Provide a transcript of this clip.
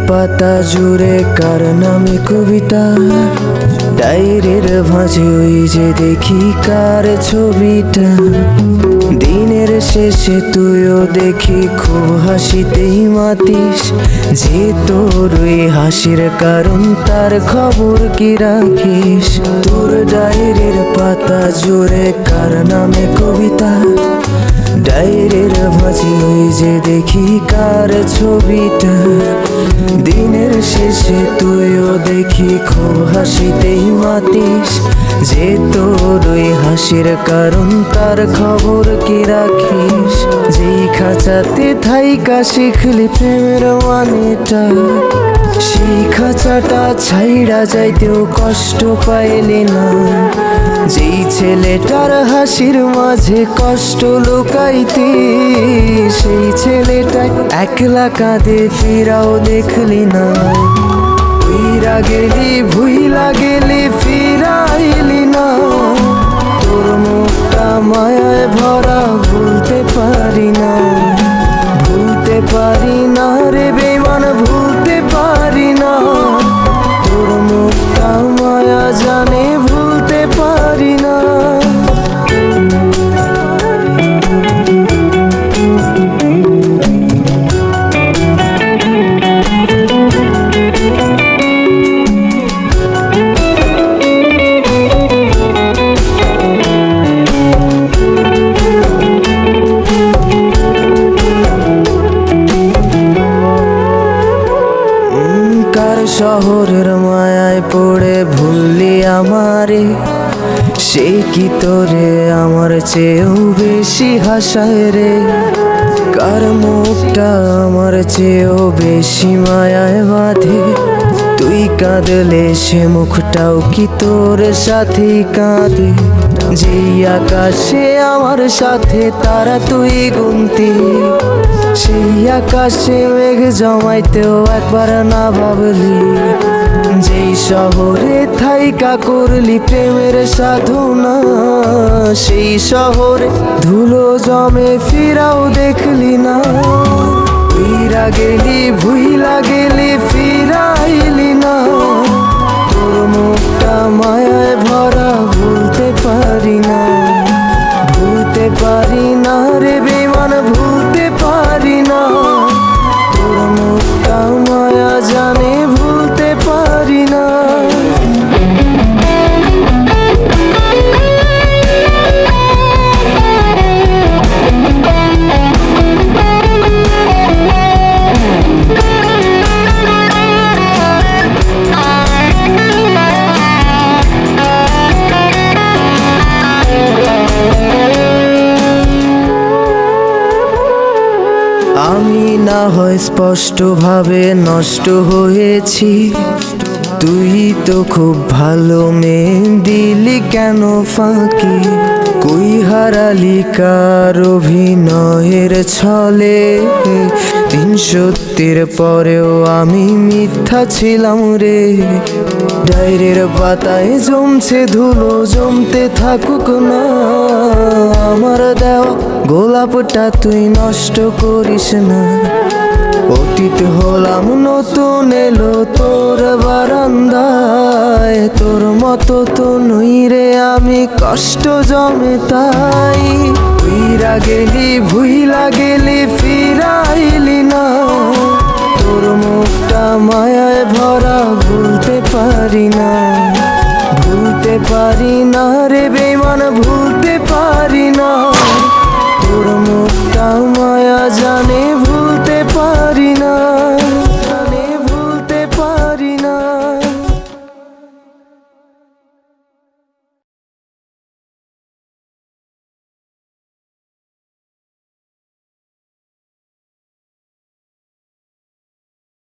পাতা জুড়ে কার নামে কবিতা, ডায়েরির ভাঁজে ওই যে দেখি কার ছবিটা। দিনের শেষে তুইও দেখি খুব হাসিতেই মাতিস, যে তোর ওই হাসির কারণ তার খবর কি রাখিস। তোর ডায়েরির পাতা জুড়ে কার নামে কবিতা, ডায়েরির ভাঁজে ওই যে দেখি কার ছবিটা। দিনের শেষে তুইও দেখি খুব হাসিতেই মাতিস, যে তোর ওই হাসির কারণ তার খবর কি রাখিস। যেই খাঁচাতে থাইকা শিখলি প্রেমের মানেটা, সেই খাঁচাটা ছাইড়া যাইতেও কষ্ট পাইলি না। যেই ছেলেটার হাসির মাঝে কষ্ট লুকাইতি, সেই ছেলেটা একলা কাঁদে ফিরাও দেখলি না। উইরা গেলি ভুইলা গেলি ফিরাইলি না, তোর মুখটা মায়ায় ভরা ভুলতে পারি না। ভুলতে পারি না রে বেমান, ভুলতে পারি না। তোর মুখটা মায়া জানে ভুলতে পারি না। কার শহরের মায়ায় পড়ে ভুললি আমারে, সে কি তোরে আমার চেয়েও বেশি হাসায় রে। কার মুখটা আমার চেয়েও বেশি মায়ায় বাঁধে, তুই কাঁদলে সে মুখটাও কি তোর সাথেই কাঁদে। যেই আকাশে আমার সাথে তারা তুই গুনতি, সেই আকাশে মেঘ জমাইতেও একবার না ভাবলি। যেই শহরে থাইকা করলি প্রেমের সাধনা, সেই শহরে ধুলো জমে ফিরাও দেখলি না। উইরা গেলি ভুইলা গেলি ফিরাইলি না, তোর মুখটা মায়ায় ভরা ভুলতে পারি না। ভুলতে পারি না রে বেমান, ভুলতে পারি না। তোর মুখটা মায়া জানে ভুলতে পারি না। আমি না হয় স্পষ্টভাবে নষ্ট হয়েছি, তুই তো খুব ভালো মেয়ে, দিলি কেন ফাঁকি। কই হারালি কার অভিনয়ের ছলে, তিন সত্যের পরেও আমি মিথ্যা ছিলাম রে। ডায়েরির পাতায় জমছে ধুলো, জমতে থাকুক না। আমার দেওয়া গোলাপটা তুই নষ্ট করিস না। অতীত হলাম নতুন এলো তোর বারান্দায়, তোর মতো তো নই রে আমি, কষ্ট জমে তাই। উইরা গেলি ভুইলা গেলি ফিরাইলি না, তোর মুখটা মায়ায় ভরা ভুলতে পারি না। ভুলতে পারি না রে বেমান, ভুলতে পারি না। তোর মুখটা মায়া জান